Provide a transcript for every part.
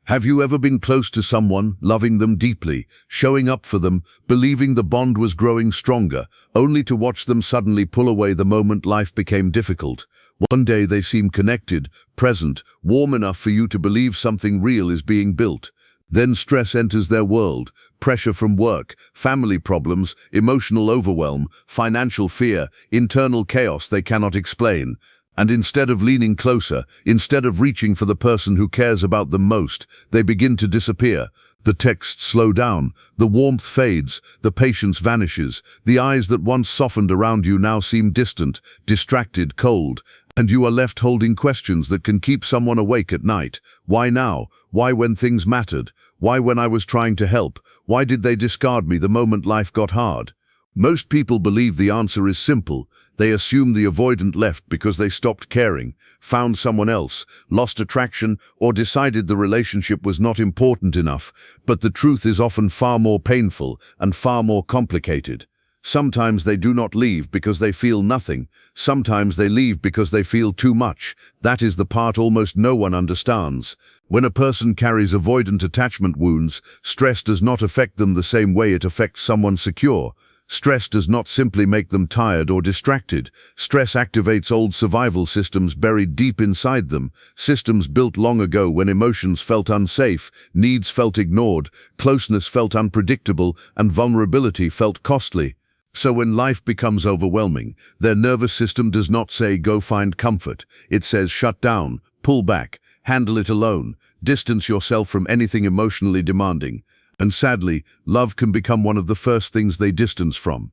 Have you ever been close to someone, loving them deeply, showing up for them, believing the bond was growing stronger, only to watch them suddenly pull away the moment life became difficult? One day they seem connected, present, warm enough for you to believe something real is being built. Then stress enters their world, pressure from work, family problems, emotional overwhelm, financial fear, internal chaos they cannot explain. And instead of leaning closer, instead of reaching for the person who cares about them most, they begin to disappear. The texts slow down, the warmth fades, the patience vanishes, the eyes that once softened around you now seem distant, distracted, cold, and you are left holding questions that can keep someone awake at night. Why now? Why when things mattered? Why when I was trying to help? Why did they discard me the moment life got hard? Most people believe the answer is simple. They assume the avoidant left because they stopped caring, found someone else, lost attraction, or decided the relationship was not important enough. But the truth is often far more painful and far more complicated. Sometimes they do not leave because they feel nothing. Sometimes they leave because they feel too much. That is the part almost no one understands. When a person carries avoidant attachment wounds, stress does not affect them the same way it affects someone secure. Stress does not simply make them tired or distracted. Stress activates old survival systems buried deep inside them, systems built long ago when emotions felt unsafe, needs felt ignored, closeness felt unpredictable, and vulnerability felt costly. So when life becomes overwhelming, their nervous system does not say go find comfort. It says shut down, pull back, handle it alone, distance yourself from anything emotionally demanding. And sadly, love can become one of the first things they distance from.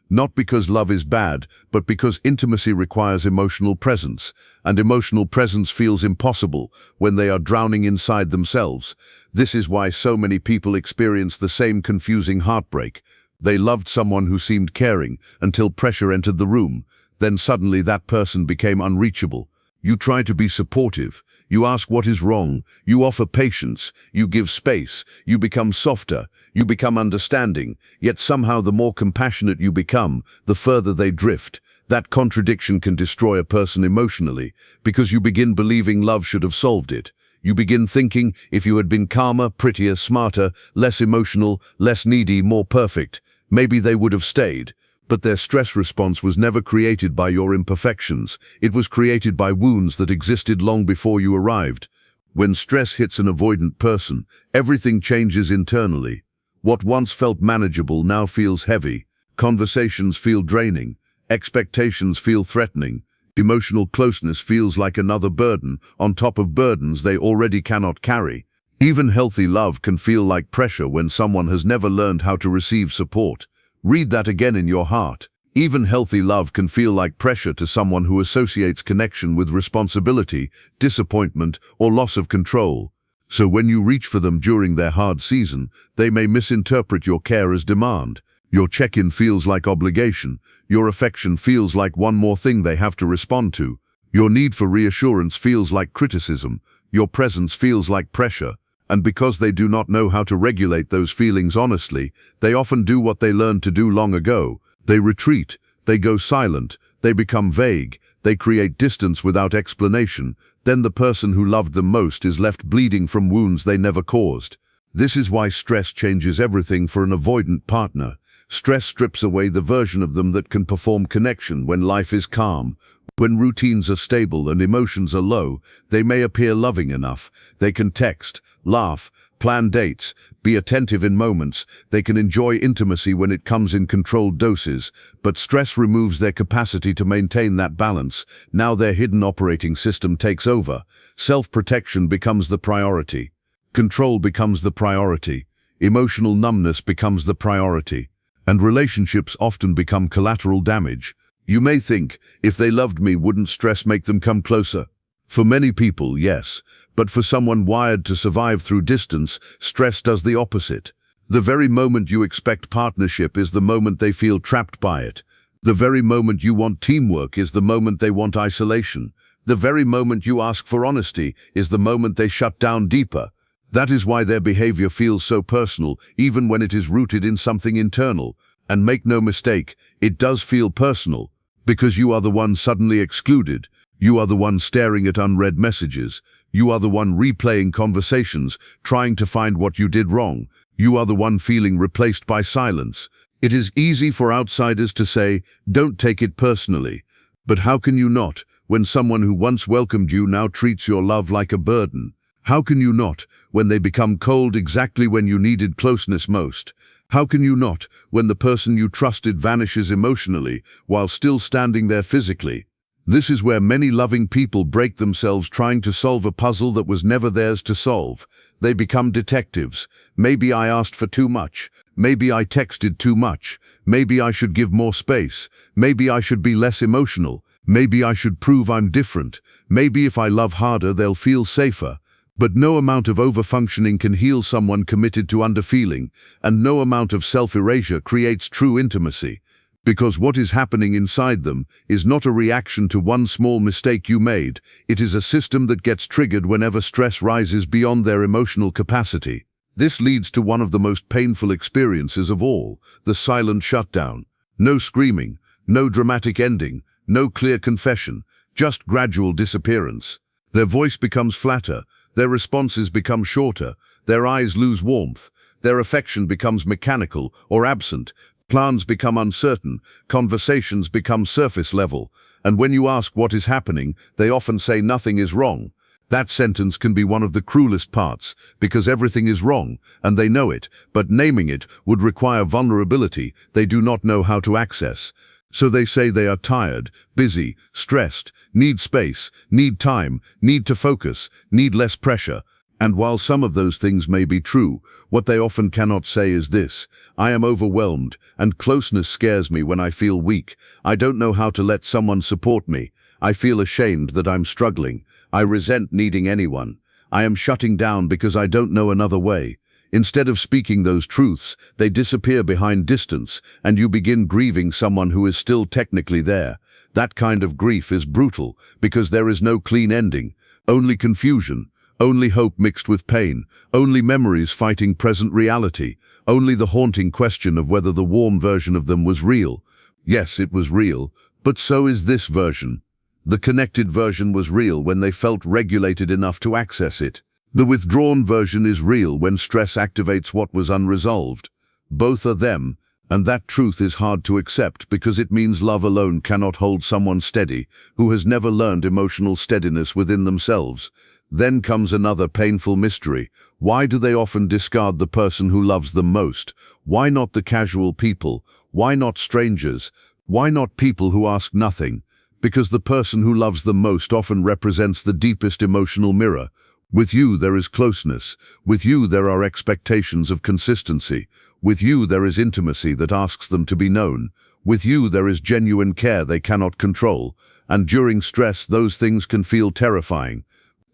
Not because love is bad, but because intimacy requires emotional presence, and emotional presence feels impossible when they are drowning inside themselves. This is why so many people experience the same confusing heartbreak. They loved someone who seemed caring until pressure entered the room. Then suddenly that person became unreachable. You try to be supportive. You ask what is wrong. You offer patience. You give space. You become softer. You become understanding. Yet somehow the more compassionate you become, the further they drift. That contradiction can destroy a person emotionally, because you begin believing love should have solved it. You begin thinking if you had been calmer, prettier, smarter, less emotional, less needy, more perfect, maybe they would have stayed. But their stress response was never created by your imperfections. It was created by wounds that existed long before you arrived. When stress hits an avoidant person, everything changes internally. What once felt manageable now feels heavy. Conversations feel draining. Expectations feel threatening. Emotional closeness feels like another burden, on top of burdens they already cannot carry. Even healthy love can feel like pressure when someone has never learned how to receive support. Read that again in your heart. Even healthy love can feel like pressure to someone who associates connection with responsibility, disappointment, or loss of control. So when you reach for them during their hard season, they may misinterpret your care as demand. Your check-in feels like obligation. Your affection feels like one more thing they have to respond to. Your need for reassurance feels like criticism. Your presence feels like pressure. And because they do not know how to regulate those feelings honestly, they often do what they learned to do long ago. They retreat, they go silent, they become vague, they create distance without explanation. Then the person who loved them most is left bleeding from wounds they never caused. This is why stress changes everything for an avoidant partner. Stress strips away the version of them that can perform connection when life is calm. When routines are stable and emotions are low, they may appear loving enough. They can text, laugh, plan dates, be attentive in moments. They can enjoy intimacy when it comes in controlled doses. But stress removes their capacity to maintain that balance. Now their hidden operating system takes over. Self-protection becomes the priority. Control becomes the priority. Emotional numbness becomes the priority. And relationships often become collateral damage. You may think, if they loved me, wouldn't stress make them come closer? For many people, yes. But for someone wired to survive through distance, stress does the opposite. The very moment you expect partnership is the moment they feel trapped by it. The very moment you want teamwork is the moment they want isolation. The very moment you ask for honesty is the moment they shut down deeper. That is why their behavior feels so personal, even when it is rooted in something internal. And make no mistake, it does feel personal. Because you are the one suddenly excluded. You are the one staring at unread messages. You are the one replaying conversations, trying to find what you did wrong. You are the one feeling replaced by silence. It is easy for outsiders to say, "Don't take it personally." But how can you not, when someone who once welcomed you now treats your love like a burden? How can you not, when they become cold exactly when you needed closeness most? How can you not, when the person you trusted vanishes emotionally while still standing there physically? This is where many loving people break themselves trying to solve a puzzle that was never theirs to solve. They become detectives. Maybe I asked for too much. Maybe I texted too much. Maybe I should give more space. Maybe I should be less emotional. Maybe I should prove I'm different. Maybe if I love harder, they'll feel safer. But no amount of overfunctioning can heal someone committed to underfeeling, and no amount of self-erasure creates true intimacy. Because what is happening inside them is not a reaction to one small mistake you made. It is a system that gets triggered whenever stress rises beyond their emotional capacity. This leads to one of the most painful experiences of all, the silent shutdown. No screaming, no dramatic ending, no clear confession, just gradual disappearance. Their voice becomes flatter, their responses become shorter, their eyes lose warmth, their affection becomes mechanical or absent, plans become uncertain, conversations become surface level, and when you ask what is happening, they often say nothing is wrong. That sentence can be one of the cruelest parts, because everything is wrong, and they know it, but naming it would require vulnerability they do not know how to access. So they say they are tired, busy, stressed, need space, need time, need to focus, need less pressure. And while some of those things may be true, what they often cannot say is this: I am overwhelmed, and closeness scares me when I feel weak. I don't know how to let someone support me. I feel ashamed that I'm struggling. I resent needing anyone. I am shutting down because I don't know another way. Instead of speaking those truths, they disappear behind distance, and you begin grieving someone who is still technically there. That kind of grief is brutal, because there is no clean ending, only confusion, only hope mixed with pain, only memories fighting present reality, only the haunting question of whether the warm version of them was real. Yes, it was real, but so is this version. The connected version was real when they felt regulated enough to access it. The withdrawn version is real when stress activates what was unresolved. Both are them, and that truth is hard to accept because it means love alone cannot hold someone steady who has never learned emotional steadiness within themselves. Then comes another painful mystery. Why do they often discard the person who loves them most? Why not the casual people? Why not strangers? Why not people who ask nothing? Because the person who loves them most often represents the deepest emotional mirror. With you there is closeness. With you there are expectations of consistency. With you there is intimacy that asks them to be known. With you there is genuine care they cannot control. And during stress those things can feel terrifying.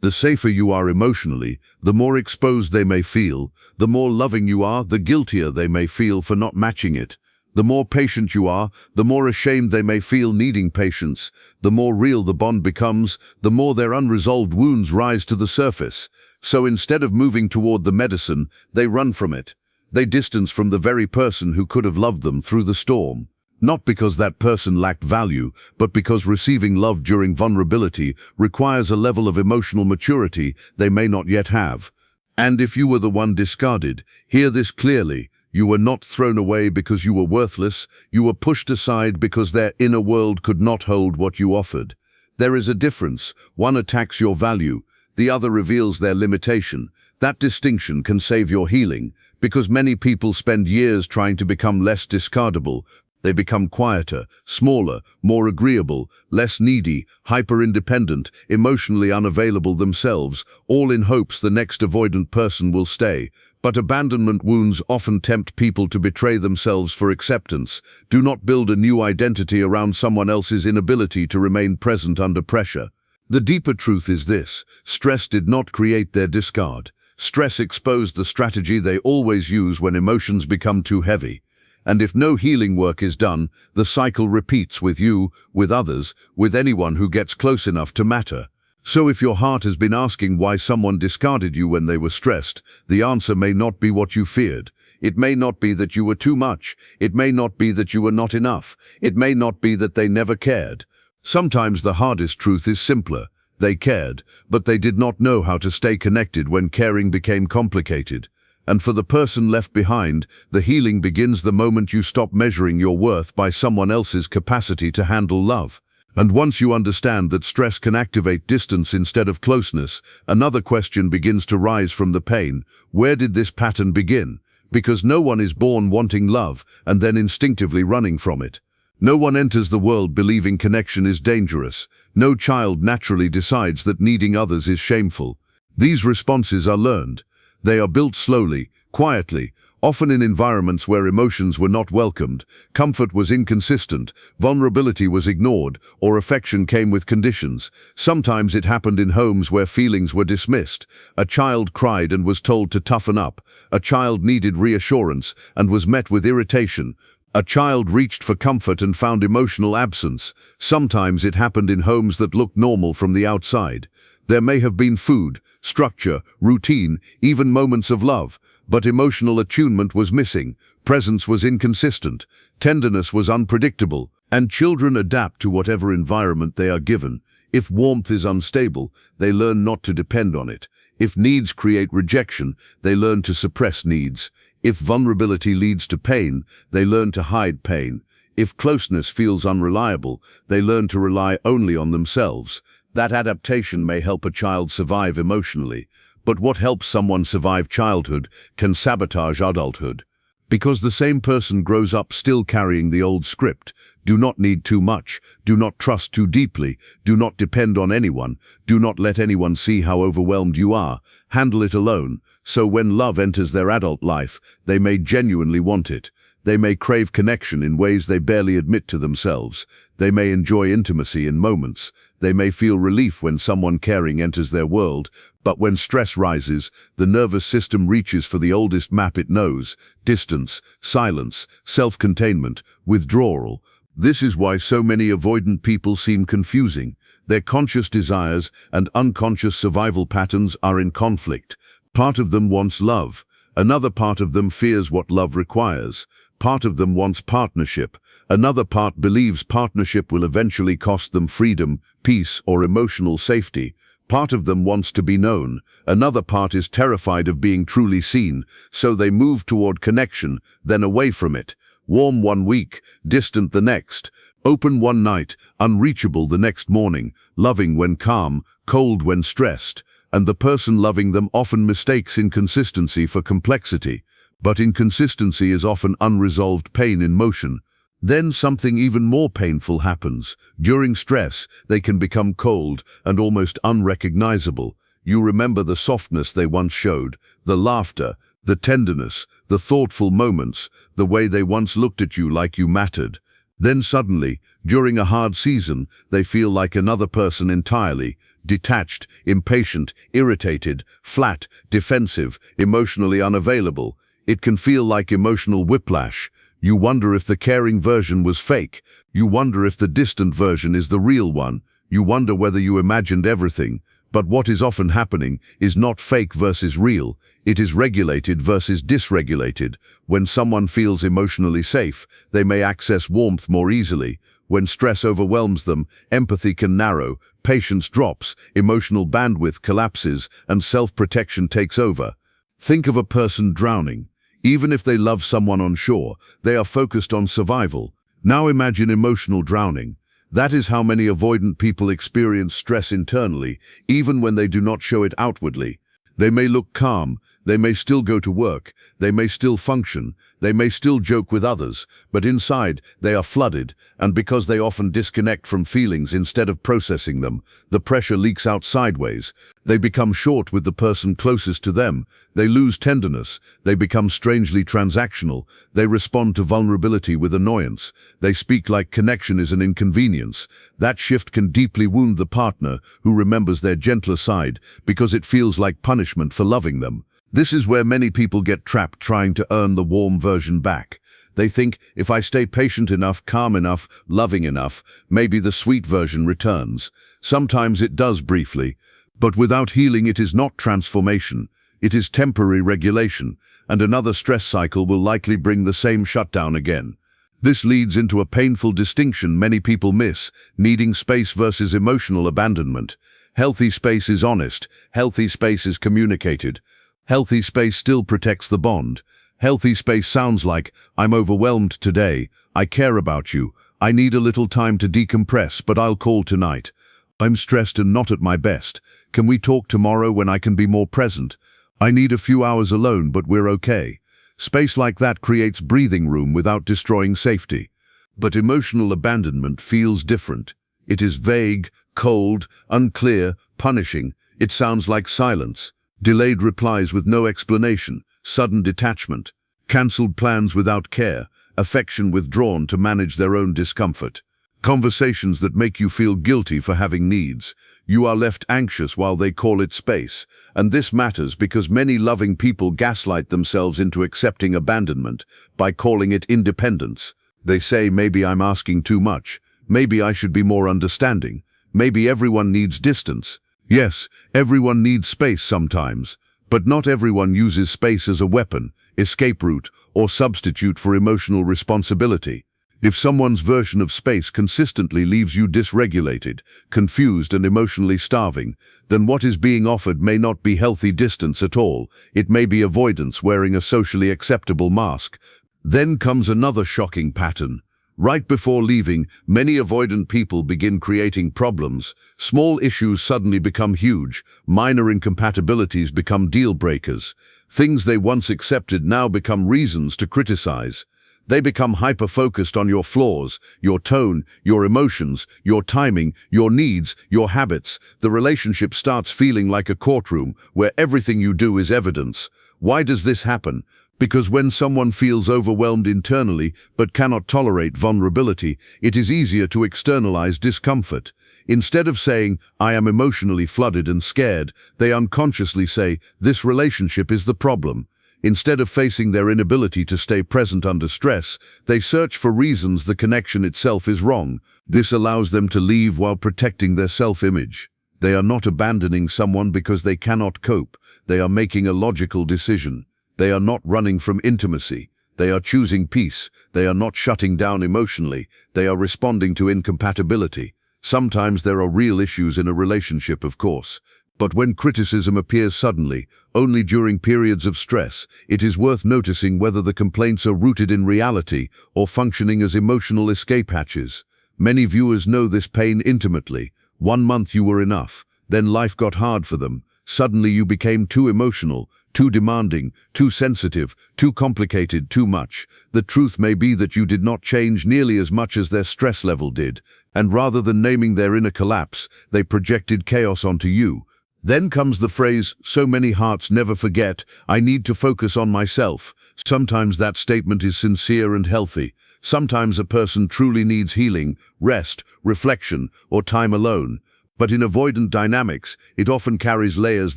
The safer you are emotionally, the more exposed they may feel. The more loving you are, the guiltier they may feel for not matching it. The more patient you are, the more ashamed they may feel needing patience. The more real the bond becomes, the more their unresolved wounds rise to the surface. So instead of moving toward the medicine, they run from it. They distance from the very person who could have loved them through the storm. Not because that person lacked value, but because receiving love during vulnerability requires a level of emotional maturity they may not yet have. And if you were the one discarded, hear this clearly. You were not thrown away because you were worthless. You were pushed aside because their inner world could not hold what you offered. There is a difference. One attacks your value. The other reveals their limitation. That distinction can save your healing, because many people spend years trying to become less discardable. They become quieter, smaller, more agreeable, less needy, hyper-independent, emotionally unavailable themselves, all in hopes the next avoidant person will stay. But abandonment wounds often tempt people to betray themselves for acceptance. Do not build a new identity around someone else's inability to remain present under pressure. The deeper truth is this: stress did not create their discard. Stress exposed the strategy they always use when emotions become too heavy. And if no healing work is done, the cycle repeats with you, with others, with anyone who gets close enough to matter. So if your heart has been asking why someone discarded you when they were stressed, the answer may not be what you feared. It may not be that you were too much. It may not be that you were not enough. It may not be that they never cared. Sometimes the hardest truth is simpler. They cared, but they did not know how to stay connected when caring became complicated. And for the person left behind, the healing begins the moment you stop measuring your worth by someone else's capacity to handle love. And once you understand that stress can activate distance instead of closeness, another question begins to rise from the pain. Where did this pattern begin? Because no one is born wanting love and then instinctively running from it. No one enters the world believing connection is dangerous. No child naturally decides that needing others is shameful. These responses are learned. They are built slowly, quietly, often in environments where emotions were not welcomed, comfort was inconsistent, vulnerability was ignored, or affection came with conditions. Sometimes it happened in homes where feelings were dismissed. A child cried and was told to toughen up. A child needed reassurance and was met with irritation. A child reached for comfort and found emotional absence. Sometimes it happened in homes that looked normal from the outside. There may have been food, structure, routine, even moments of love, but emotional attunement was missing, presence was inconsistent, tenderness was unpredictable, and children adapt to whatever environment they are given. If warmth is unstable, they learn not to depend on it. If needs create rejection, they learn to suppress needs. If vulnerability leads to pain, they learn to hide pain. If closeness feels unreliable, they learn to rely only on themselves. That adaptation may help a child survive emotionally, but what helps someone survive childhood can sabotage adulthood. Because the same person grows up still carrying the old script. Do not need too much. Do not trust too deeply. Do not depend on anyone. Do not let anyone see how overwhelmed you are. Handle it alone. So when love enters their adult life, they may genuinely want it. They may crave connection in ways they barely admit to themselves. They may enjoy intimacy in moments. They may feel relief when someone caring enters their world. But when stress rises, the nervous system reaches for the oldest map it knows: distance, silence, self-containment, withdrawal. This is why so many avoidant people seem confusing. Their conscious desires and unconscious survival patterns are in conflict. Part of them wants love. Another part of them fears what love requires. Part of them wants partnership. Another part believes partnership will eventually cost them freedom, peace, or emotional safety. Part of them wants to be known. Another part is terrified of being truly seen, so they move toward connection, then away from it. Warm one week, distant the next. Open one night, unreachable the next morning. Loving when calm, cold when stressed. And the person loving them often mistakes inconsistency for complexity. But inconsistency is often unresolved pain in motion. Then something even more painful happens. During stress, they can become cold and almost unrecognizable. You remember the softness they once showed, the laughter, the tenderness, the thoughtful moments, the way they once looked at you like you mattered. Then suddenly, during a hard season, they feel like another person entirely, detached, impatient, irritated, flat, defensive, emotionally unavailable. It can feel like emotional whiplash. You wonder if the caring version was fake. You wonder if the distant version is the real one. You wonder whether you imagined everything. But what is often happening is not fake versus real. It is regulated versus dysregulated. When someone feels emotionally safe, they may access warmth more easily. When stress overwhelms them, empathy can narrow, patience drops, emotional bandwidth collapses, and self-protection takes over. Think of a person drowning. Even if they love someone on shore, they are focused on survival. Now imagine emotional drowning. That is how many avoidant people experience stress internally, even when they do not show it outwardly. They may look calm, they may still go to work, they may still function, they may still joke with others, but inside they are flooded, and because they often disconnect from feelings instead of processing them, the pressure leaks out sideways. They become short with the person closest to them, they lose tenderness, they become strangely transactional, they respond to vulnerability with annoyance, they speak like connection is an inconvenience. That shift can deeply wound the partner who remembers their gentler side because it feels like punishment for loving them. This is where many people get trapped trying to earn the warm version back. They think, if I stay patient enough, calm enough, loving enough, maybe the sweet version returns. Sometimes it does briefly, but without healing it is not transformation. It is temporary regulation, and another stress cycle will likely bring the same shutdown again. This leads into a painful distinction many people miss: needing space versus emotional abandonment. Healthy space is honest. Healthy space is communicated. Healthy space still protects the bond. Healthy space sounds like, I'm overwhelmed today. I care about you. I need a little time to decompress, but I'll call tonight. I'm stressed and not at my best. Can we talk tomorrow when I can be more present? I need a few hours alone, but we're okay. Space like that creates breathing room without destroying safety. But emotional abandonment feels different. It is vague, cold, unclear, punishing. It sounds like silence. Delayed replies with no explanation, sudden detachment, cancelled plans without care, affection withdrawn to manage their own discomfort. Conversations that make you feel guilty for having needs. You are left anxious while they call it space. And this matters because many loving people gaslight themselves into accepting abandonment by calling it independence. They say, maybe I'm asking too much. Maybe I should be more understanding. Maybe everyone needs distance. Yes, everyone needs space sometimes. But not everyone uses space as a weapon, escape route, or substitute for emotional responsibility. If someone's version of space consistently leaves you dysregulated, confused and emotionally starving, then what is being offered may not be healthy distance at all. It may be avoidance wearing a socially acceptable mask. Then comes another shocking pattern. Right before leaving, many avoidant people begin creating problems. Small issues suddenly become huge. Minor incompatibilities become deal breakers. Things they once accepted now become reasons to criticize. They become hyper-focused on your flaws, your tone, your emotions, your timing, your needs, your habits. The relationship starts feeling like a courtroom where everything you do is evidence. Why does this happen? Because when someone feels overwhelmed internally but cannot tolerate vulnerability, it is easier to externalize discomfort. Instead of saying, I am emotionally flooded and scared, they unconsciously say, this relationship is the problem. Instead of facing their inability to stay present under stress, they search for reasons the connection itself is wrong. This allows them to leave while protecting their self-image. They are not abandoning someone because they cannot cope. They are making a logical decision. They are not running from intimacy. They are choosing peace. They are not shutting down emotionally. They are responding to incompatibility. Sometimes there are real issues in a relationship, of course. But when criticism appears suddenly, only during periods of stress, it is worth noticing whether the complaints are rooted in reality or functioning as emotional escape hatches. Many viewers know this pain intimately. 1 month you were enough, then life got hard for them. Suddenly you became too emotional, too demanding, too sensitive, too complicated, too much. The truth may be that you did not change nearly as much as their stress level did, and rather than naming their inner collapse, they projected chaos onto you. Then comes the phrase, so many hearts never forget, I need to focus on myself. Sometimes that statement is sincere and healthy. Sometimes a person truly needs healing, rest, reflection, or time alone. But in avoidant dynamics, it often carries layers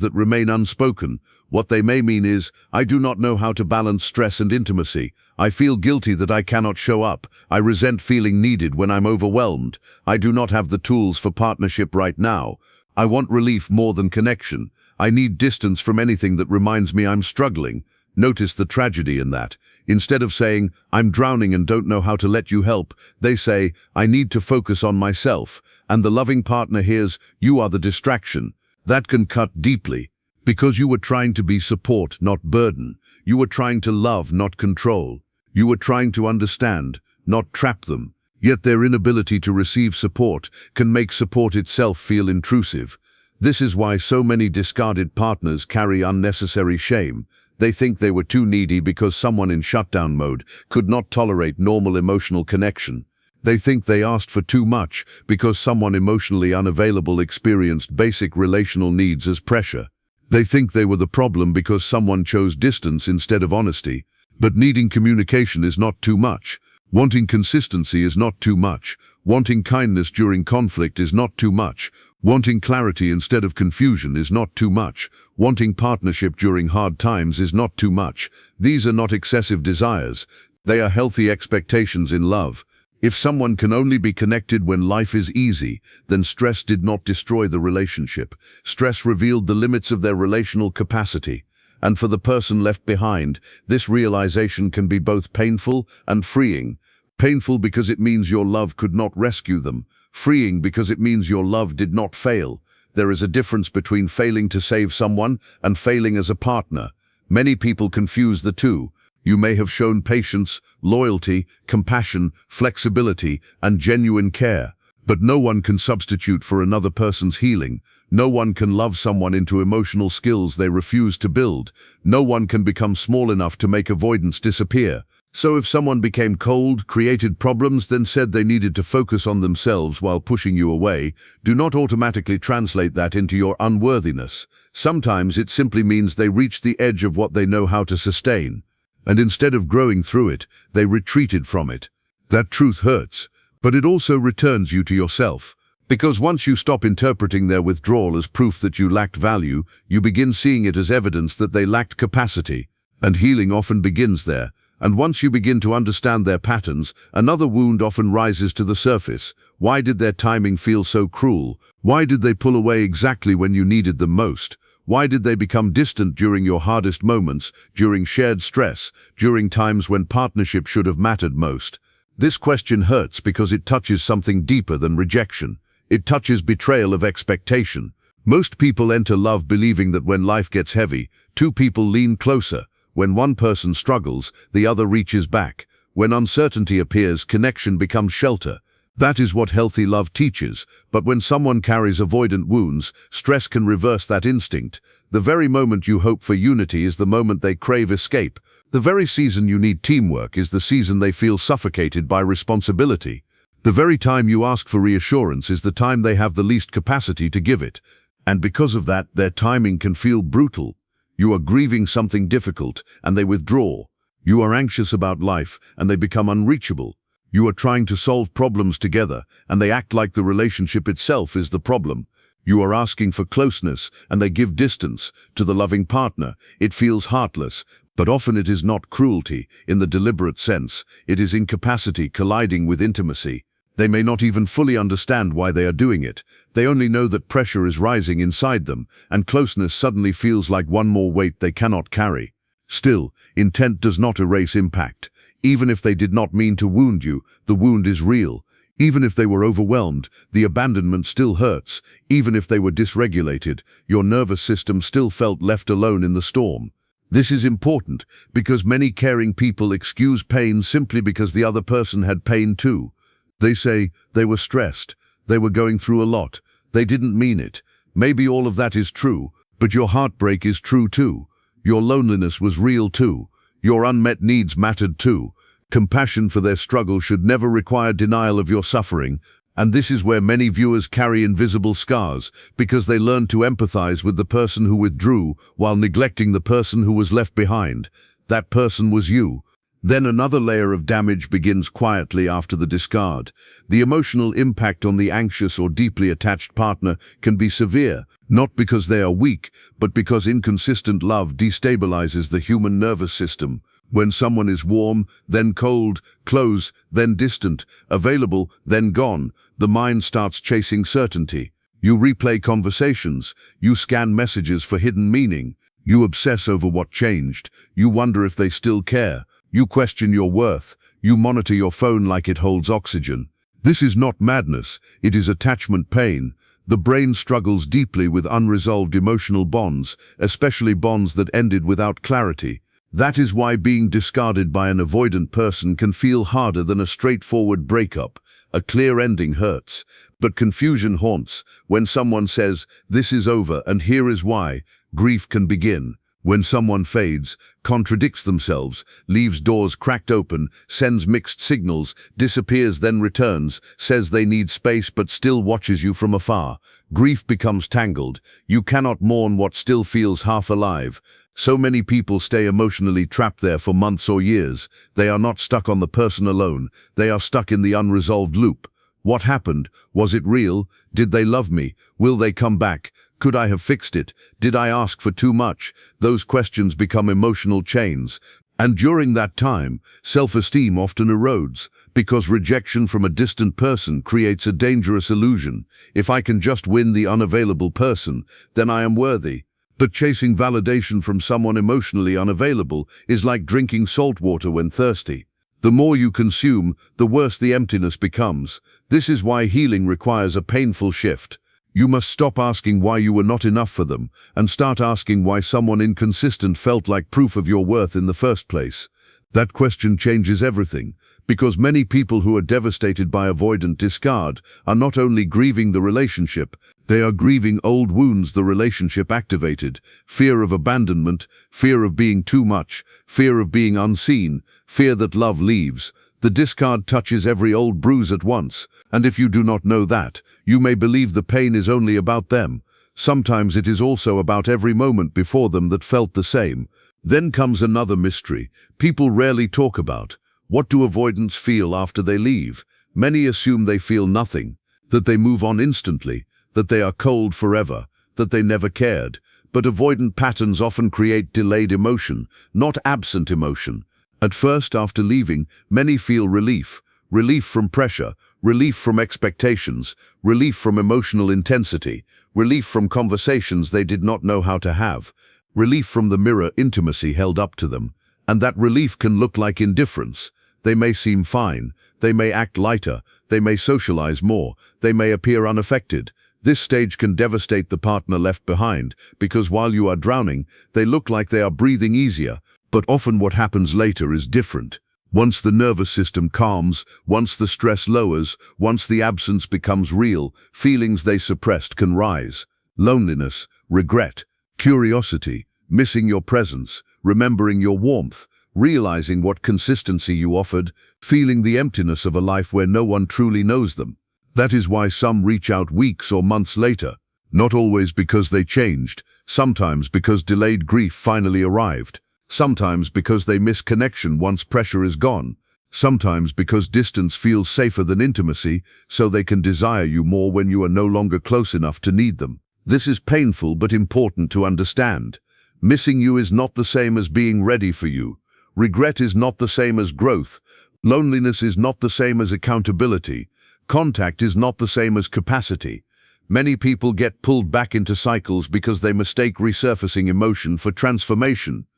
that remain unspoken. What they may mean is, I do not know how to balance stress and intimacy. I feel guilty that I cannot show up. I resent feeling needed when I'm overwhelmed. I do not have the tools for partnership right now. I want relief more than connection. I need distance from anything that reminds me I'm struggling. Notice the tragedy in that. Instead of saying, I'm drowning and don't know how to let you help, they say, I need to focus on myself. And the loving partner hears, you are the distraction. That can cut deeply. Because you were trying to be support, not burden. You were trying to love, not control. You were trying to understand, not trap them. Yet their inability to receive support can make support itself feel intrusive. This is why so many discarded partners carry unnecessary shame. They think they were too needy because someone in shutdown mode could not tolerate normal emotional connection. They think they asked for too much because someone emotionally unavailable experienced basic relational needs as pressure. They think they were the problem because someone chose distance instead of honesty. But needing communication is not too much. Wanting consistency is not too much. Wanting kindness during conflict is not too much. Wanting clarity instead of confusion is not too much. Wanting partnership during hard times is not too much. These are not excessive desires. They are healthy expectations in love. If someone can only be connected when life is easy, then stress did not destroy the relationship. Stress revealed the limits of their relational capacity. And for the person left behind, this realization can be both painful and freeing. Painful because it means your love could not rescue them. Freeing because it means your love did not fail. there is a difference between failing to save someone and failing as a partner. Many people confuse the two. You may have shown patience, loyalty, compassion, flexibility, and genuine care, but no one can substitute for another person's healing. No one can love someone into emotional skills they refuse to build. No one can become small enough to make avoidance disappear. So if someone became cold, created problems, then said they needed to focus on themselves while pushing you away, do not automatically translate that into your unworthiness. Sometimes it simply means they reached the edge of what they know how to sustain. And instead of growing through it, they retreated from it. That truth hurts, but it also returns you to yourself. Because once you stop interpreting their withdrawal as proof that you lacked value, you begin seeing it as evidence that they lacked capacity. And healing often begins there. And once you begin to understand their patterns, another wound often rises to the surface. Why did their timing feel so cruel? Why did they pull away exactly when you needed them most? Why did they become distant during your hardest moments, during shared stress, during times when partnership should have mattered most? This question hurts because it touches something deeper than rejection. It touches betrayal of expectation. Most people enter love believing that when life gets heavy, two people lean closer. When one person struggles, the other reaches back. When uncertainty appears, connection becomes shelter. That is what healthy love teaches. But when someone carries avoidant wounds, stress can reverse that instinct. The very moment you hope for unity is the moment they crave escape. The very season you need teamwork is the season they feel suffocated by responsibility. The very time you ask for reassurance is the time they have the least capacity to give it. And because of that, their timing can feel brutal. You are grieving something difficult, and they withdraw. You are anxious about life, and they become unreachable. You are trying to solve problems together, and they act like the relationship itself is the problem. You are asking for closeness, and they give distance. To the loving partner, it feels heartless, but often it is not cruelty, in the deliberate sense. It is incapacity colliding with intimacy. They may not even fully understand why they are doing it. They only know that pressure is rising inside them, and closeness suddenly feels like one more weight they cannot carry. Still, intent does not erase impact. Even if they did not mean to wound you, the wound is real. Even if they were overwhelmed, the abandonment still hurts. Even if they were dysregulated, your nervous system still felt left alone in the storm. This is important because many caring people excuse pain simply because the other person had pain too. They say they were stressed, they were going through a lot, they didn't mean it. Maybe all of that is true, but your heartbreak is true too. Your loneliness was real too. Your unmet needs mattered too. Compassion for their struggle should never require denial of your suffering. And this is where many viewers carry invisible scars, because they learned to empathize with the person who withdrew while neglecting the person who was left behind. That person was you. Then another layer of damage begins quietly after the discard. The emotional impact on the anxious or deeply attached partner can be severe, not because they are weak, but because inconsistent love destabilizes the human nervous system. When someone is warm, then cold, close, then distant, available, then gone, the mind starts chasing certainty. You replay conversations, you scan messages for hidden meaning, you obsess over what changed, you wonder if they still care. You question your worth. You monitor your phone like it holds oxygen. This is not madness. It is attachment pain. The brain struggles deeply with unresolved emotional bonds, especially bonds that ended without clarity. That is why being discarded by an avoidant person can feel harder than a straightforward breakup. A clear ending hurts, but confusion haunts. When someone says, "This is over and here is why," grief can begin. When someone fades, contradicts themselves, leaves doors cracked open, sends mixed signals, disappears then returns, says they need space but still watches you from afar, grief becomes tangled. You cannot mourn what still feels half alive. So many people stay emotionally trapped there for months or years. They are not stuck on the person alone. They are stuck in the unresolved loop. What happened? Was it real? Did they love me? Will they come back? Could I have fixed it? Did I ask for too much? Those questions become emotional chains. And during that time, self-esteem often erodes, because rejection from a distant person creates a dangerous illusion. If I can just win the unavailable person, then I am worthy. But chasing validation from someone emotionally unavailable is like drinking salt water when thirsty. The more you consume, the worse the emptiness becomes. This is why healing requires a painful shift. You must stop asking why you were not enough for them and start asking why someone inconsistent felt like proof of your worth in the first place. That question changes everything, because many people who are devastated by avoidant discard are not only grieving the relationship, they are grieving old wounds the relationship activated: fear of abandonment, fear of being too much, fear of being unseen, fear that love leaves. The discard touches every old bruise at once, and if you do not know that, you may believe the pain is only about them. Sometimes it is also about every moment before them that felt the same. Then comes another mystery people rarely talk about. What do avoidants feel after they leave? Many assume they feel nothing, that they move on instantly, that they are cold forever, that they never cared. But avoidant patterns often create delayed emotion, not absent emotion. At first, after leaving, many feel relief. Relief from pressure, relief from expectations, relief from emotional intensity, relief from conversations they did not know how to have, relief from the mirror intimacy held up to them. And that relief can look like indifference. They may seem fine, they may act lighter, they may socialize more, they may appear unaffected. This stage can devastate the partner left behind, because while you are drowning, they look like they are breathing easier. But often what happens later is different. Once the nervous system calms, once the stress lowers, once the absence becomes real, feelings they suppressed can rise. Loneliness, regret, curiosity, missing your presence, remembering your warmth, realizing what consistency you offered, feeling the emptiness of a life where no one truly knows them. That is why some reach out weeks or months later. Not always because they changed, sometimes because delayed grief finally arrived. Sometimes because they miss connection once pressure is gone. Sometimes because distance feels safer than intimacy, so they can desire you more when you are no longer close enough to need them. This is painful but important to understand. Missing you is not the same as being ready for you. Regret is not the same as growth. Loneliness is not the same as accountability. Contact is not the same as capacity. Many people get pulled back into cycles because they mistake resurfacing emotion for transformation.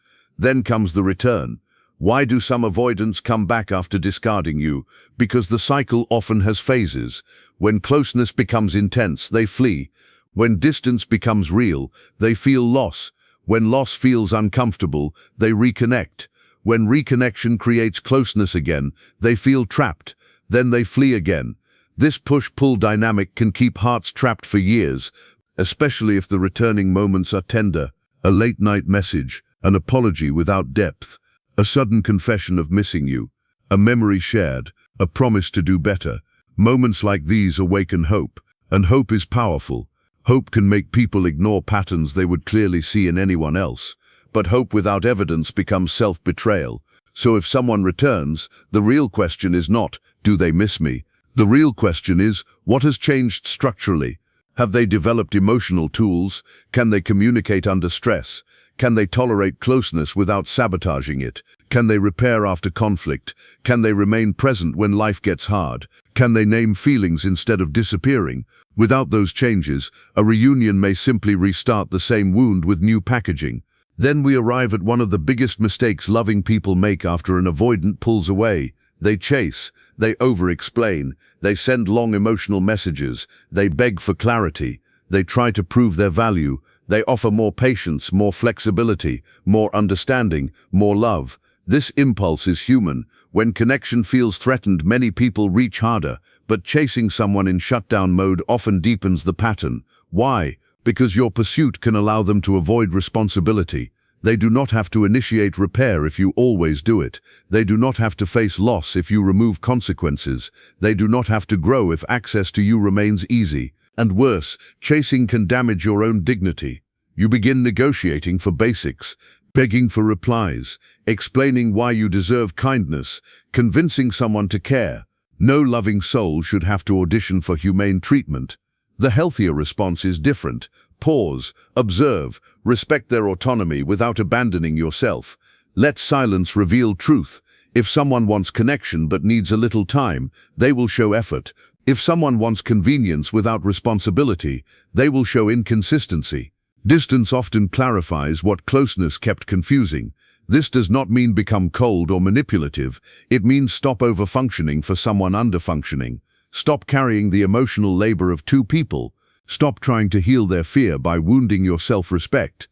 Then comes the return. Why do some avoidants come back after discarding you? Because the cycle often has phases. When closeness becomes intense, they flee. When distance becomes real, they feel loss. When loss feels uncomfortable, they reconnect. When reconnection creates closeness again, they feel trapped. Then they flee again. This push-pull dynamic can keep hearts trapped for years, especially if the returning moments are tender. A late-night message, an apology without depth, a sudden confession of missing you, a memory shared, a promise to do better. Moments like these awaken hope, and hope is powerful. Hope can make people ignore patterns they would clearly see in anyone else. But hope without evidence becomes self-betrayal. So if someone returns, the real question is not, do they miss me? The real question is, what has changed structurally? Have they developed emotional tools? Can they communicate under stress? Can they tolerate closeness without sabotaging it? Can they repair after conflict? Can they remain present when life gets hard? Can they name feelings instead of disappearing? Without those changes, a reunion may simply restart the same wound with new packaging. Then we arrive at one of the biggest mistakes loving people make after an avoidant pulls away. They chase, they over-explain, they send long emotional messages, they beg for clarity, they try to prove their value, they offer more patience, more flexibility, more understanding, more love. This impulse is human. When connection feels threatened, many people reach harder, but chasing someone in shutdown mode often deepens the pattern. Why? Because your pursuit can allow them to avoid responsibility. They do not have to initiate repair if you always do it. They do not have to face loss if you remove consequences. They do not have to grow if access to you remains easy. And worse, chasing can damage your own dignity. You begin negotiating for basics, begging for replies, explaining why you deserve kindness, convincing someone to care. No loving soul should have to audition for humane treatment. The healthier response is different. Pause, observe, respect their autonomy without abandoning yourself. Let silence reveal truth. If someone wants connection but needs a little time, they will show effort. If someone wants convenience without responsibility, they will show inconsistency. Distance often clarifies what closeness kept confusing. This does not mean become cold or manipulative. It means stop over-functioning for someone under-functioning. Stop carrying the emotional labor of two people. Stop trying to heal their fear by wounding your self-respect.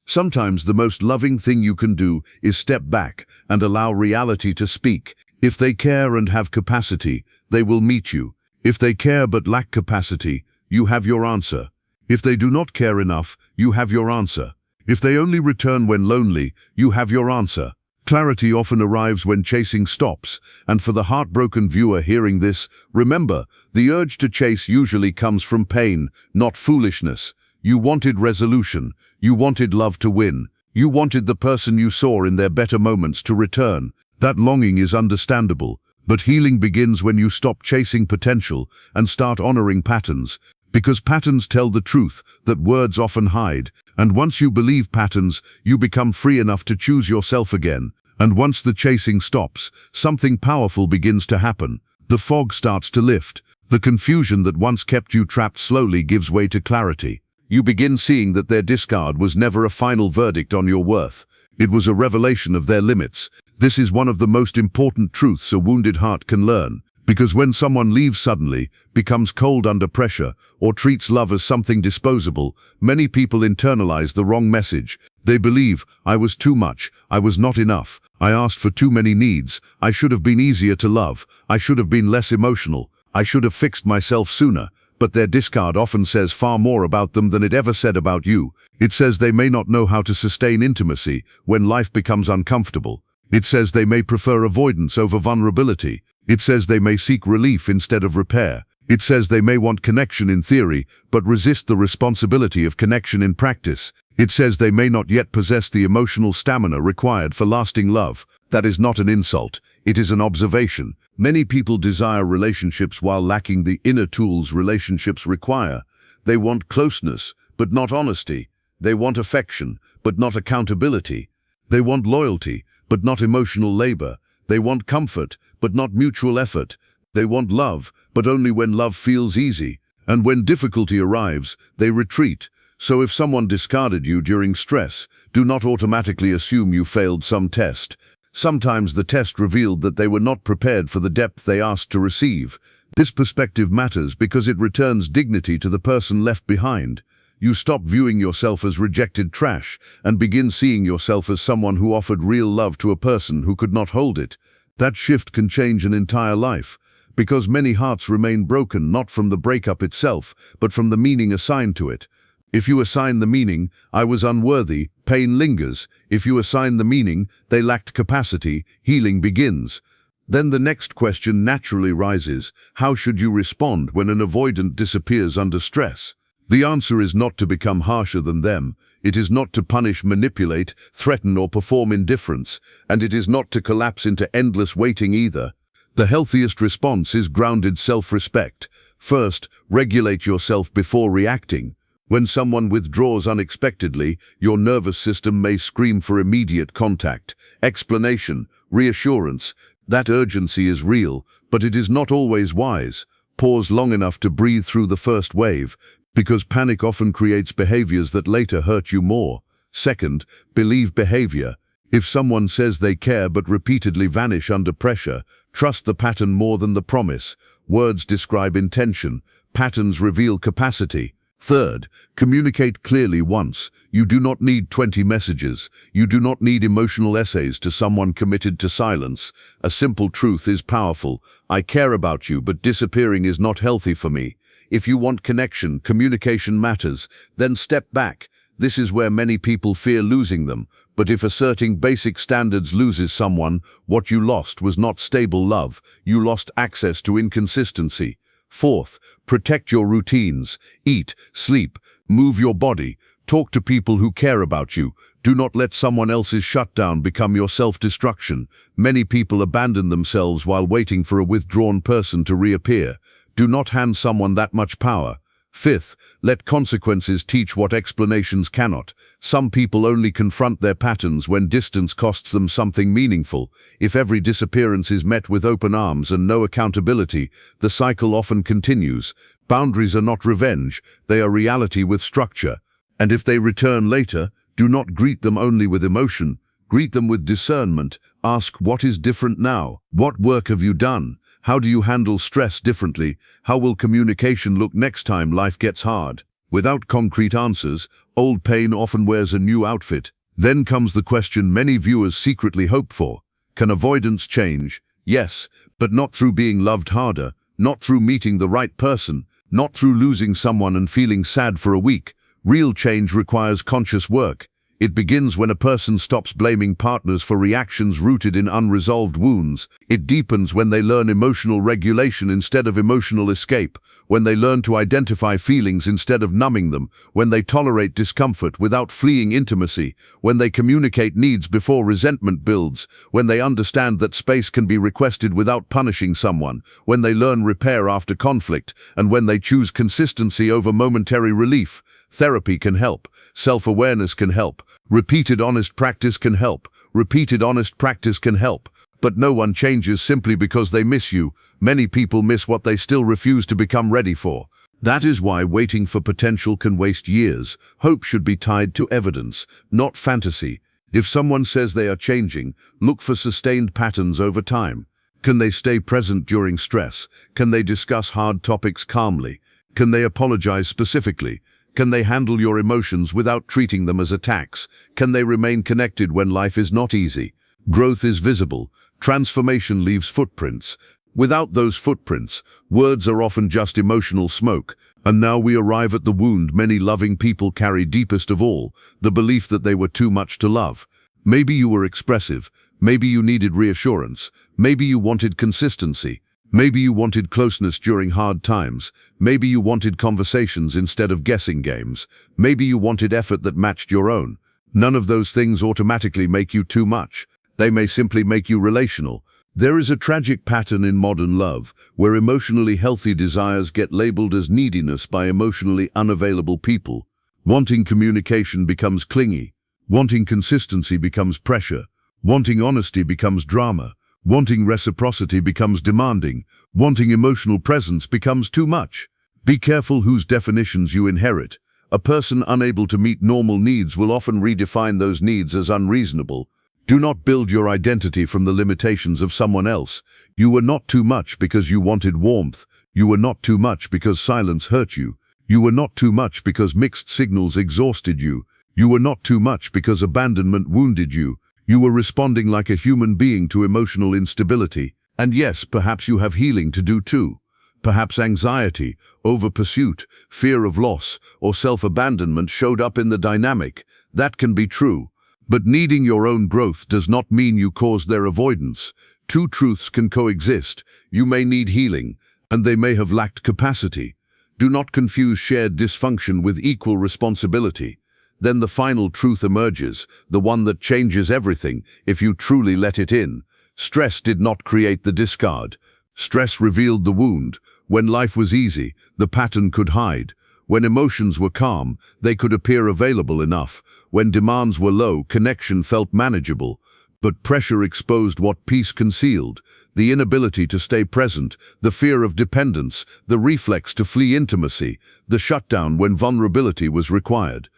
Sometimes the most loving thing you can do is step back and allow reality to speak. If they care and have capacity, they will meet you. If they care but lack capacity, you have your answer. If they do not care enough, you have your answer. If they only return when lonely, you have your answer. Clarity often arrives when chasing stops, and for the heartbroken viewer hearing this, remember, the urge to chase usually comes from pain, not foolishness. You wanted resolution. You wanted love to win. You wanted the person you saw in their better moments to return. That longing is understandable, but healing begins when you stop chasing potential and start honoring patterns, because patterns tell the truth that words often hide, and once you believe patterns, you become free enough to choose yourself again. And once the chasing stops, something powerful begins to happen. The fog starts to lift. The confusion that once kept you trapped slowly gives way to clarity. You begin seeing that their discard was never a final verdict on your worth. It was a revelation of their limits. This is one of the most important truths a wounded heart can learn. Because when someone leaves suddenly, becomes cold under pressure, or treats love as something disposable, many people internalize the wrong message. They believe, I was too much, I was not enough, I asked for too many needs, I should have been easier to love, I should have been less emotional, I should have fixed myself sooner. But their discard often says far more about them than it ever said about you. It says they may not know how to sustain intimacy when life becomes uncomfortable. It says they may prefer avoidance over vulnerability. It says they may seek relief instead of repair. It says they may want connection in theory, but resist the responsibility of connection in practice. It says they may not yet possess the emotional stamina required for lasting love. That is not an insult. It is an observation. Many people desire relationships while lacking the inner tools relationships require. They want closeness, but not honesty. They want affection, but not accountability. They want loyalty, but not emotional labor. They want comfort, but not mutual effort. They want love, but only when love feels easy. And when difficulty arrives, they retreat. So if someone discarded you during stress, do not automatically assume you failed some test. Sometimes the test revealed that they were not prepared for the depth they asked to receive. This perspective matters because it returns dignity to the person left behind. You stop viewing yourself as rejected trash and begin seeing yourself as someone who offered real love to a person who could not hold it. That shift can change an entire life, because many hearts remain broken not from the breakup itself, but from the meaning assigned to it. If you assign the meaning, I was unworthy, pain lingers. If you assign the meaning, they lacked capacity, healing begins. Then the next question naturally rises, how should you respond when an avoidant disappears under stress? The answer is not to become harsher than them. It is not to punish, manipulate, threaten, or perform indifference. And it is not to collapse into endless waiting either. The healthiest response is grounded self-respect. First, regulate yourself before reacting. When someone withdraws unexpectedly, your nervous system may scream for immediate contact, explanation, reassurance. That urgency is real, but it is not always wise. Pause long enough to breathe through the first wave, because panic often creates behaviors that later hurt you more. Second, believe behavior. If someone says they care but repeatedly vanish under pressure, trust the pattern more than the promise. Words describe intention. Patterns reveal capacity. Third, communicate clearly once. You do not need 20 messages. You do not need emotional essays to someone committed to silence. A simple truth is powerful. I care about you, but disappearing is not healthy for me. If you want connection, communication matters. Then step back. This is where many people fear losing them. But if asserting basic standards loses someone, what you lost was not stable love. You lost access to inconsistency. Fourth, protect your routines. Eat, sleep, move your body. Talk to people who care about you. Do not let someone else's shutdown become your self-destruction. Many people abandon themselves while waiting for a withdrawn person to reappear. Do not hand someone that much power. Fifth, let consequences teach what explanations cannot. Some people only confront their patterns when distance costs them something meaningful. If every disappearance is met with open arms and no accountability, the cycle often continues. Boundaries are not revenge, they are reality with structure. And if they return later, do not greet them only with emotion. Greet them with discernment. Ask, what is different now? What work have you done? How do you handle stress differently? How will communication look next time life gets hard? Without concrete answers, old pain often wears a new outfit. Then comes the question many viewers secretly hope for. Can avoidance change? Yes, but not through being loved harder, not through meeting the right person, not through losing someone and feeling sad for a week. Real change requires conscious work. It begins when a person stops blaming partners for reactions rooted in unresolved wounds. It deepens when they learn emotional regulation instead of emotional escape, when they learn to identify feelings instead of numbing them, when they tolerate discomfort without fleeing intimacy, when they communicate needs before resentment builds, when they understand that space can be requested without punishing someone, when they learn repair after conflict, and when they choose consistency over momentary relief. Therapy can help. Self-awareness can help. Repeated honest practice can help. Repeated honest practice can help. But no one changes simply because they miss you. Many people miss what they still refuse to become ready for. That is why waiting for potential can waste years. Hope should be tied to evidence, not fantasy. If someone says they are changing, look for sustained patterns over time. Can they stay present during stress? Can they discuss hard topics calmly? Can they apologize specifically? Can they handle your emotions without treating them as attacks? Can they remain connected when life is not easy? Growth is visible. Transformation leaves footprints. Without those footprints, words are often just emotional smoke. And now we arrive at the wound many loving people carry deepest of all, the belief that they were too much to love. Maybe you were expressive. Maybe you needed reassurance. Maybe you wanted consistency. Maybe you wanted closeness during hard times. Maybe you wanted conversations instead of guessing games. Maybe you wanted effort that matched your own. None of those things automatically make you too much. They may simply make you relational. There is a tragic pattern in modern love, where emotionally healthy desires get labeled as neediness by emotionally unavailable people. Wanting communication becomes clingy. Wanting consistency becomes pressure. Wanting honesty becomes drama. Wanting reciprocity becomes demanding. Wanting emotional presence becomes too much. Be careful whose definitions you inherit. A person unable to meet normal needs will often redefine those needs as unreasonable. Do not build your identity from the limitations of someone else. You were not too much because you wanted warmth. You were not too much because silence hurt you. You were not too much because mixed signals exhausted you. You were not too much because abandonment wounded you. You were responding like a human being to emotional instability. And yes, perhaps you have healing to do too. Perhaps anxiety, over-pursuit, fear of loss, or self-abandonment showed up in the dynamic. That can be true. But needing your own growth does not mean you caused their avoidance. Two truths can coexist. You may need healing, and they may have lacked capacity. Do not confuse shared dysfunction with equal responsibility. Then the final truth emerges, the one that changes everything, if you truly let it in. Stress did not create the discard. Stress revealed the wound. When life was easy, the pattern could hide. When emotions were calm, they could appear available enough. When demands were low, connection felt manageable. But pressure exposed what peace concealed. The inability to stay present, the fear of dependence, the reflex to flee intimacy, the shutdown when vulnerability was required.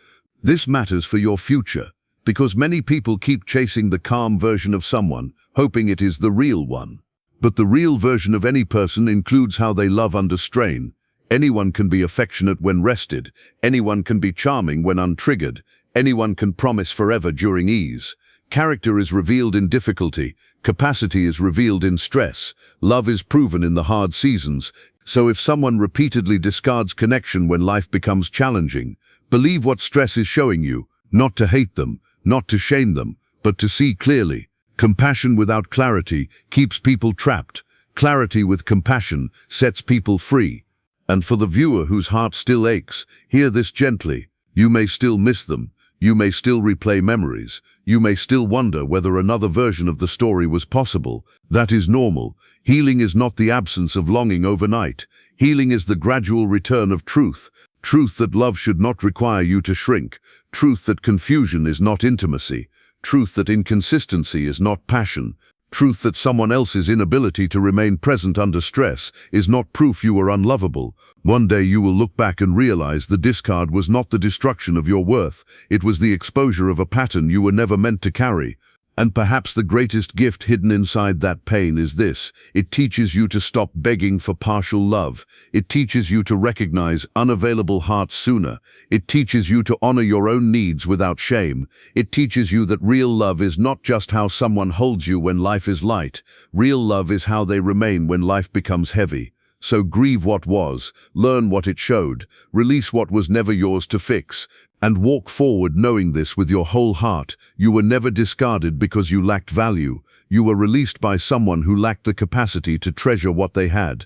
This matters for your future, because many people keep chasing the calm version of someone, hoping it is the real one. But the real version of any person includes how they love under strain. Anyone can be affectionate when rested. Anyone can be charming when untriggered. Anyone can promise forever during ease. Character is revealed in difficulty. Capacity is revealed in stress. Love is proven in the hard seasons. So if someone repeatedly discards connection when life becomes challenging, believe what stress is showing you, not to hate them, not to shame them, but to see clearly. Compassion without clarity keeps people trapped. Clarity with compassion sets people free. And for the viewer whose heart still aches, hear this gently. You may still miss them. You may still replay memories. You may still wonder whether another version of the story was possible. That is normal. Healing is not the absence of longing overnight. Healing is the gradual return of truth. Truth that love should not require you to shrink. Truth that confusion is not intimacy. Truth that inconsistency is not passion. Truth that someone else's inability to remain present under stress is not proof you are unlovable. One day you will look back and realize the discard was not the destruction of your worth. It was the exposure of a pattern you were never meant to carry. And perhaps the greatest gift hidden inside that pain is this: it teaches you to stop begging for partial love. It teaches you to recognize unavailable hearts sooner. It teaches you to honor your own needs without shame. It teaches you that real love is not just how someone holds you when life is light. Real love is how they remain when life becomes heavy. So grieve what was, learn what it showed, release what was never yours to fix, and walk forward knowing this with your whole heart. You were never discarded because you lacked value. You were released by someone who lacked the capacity to treasure what they had.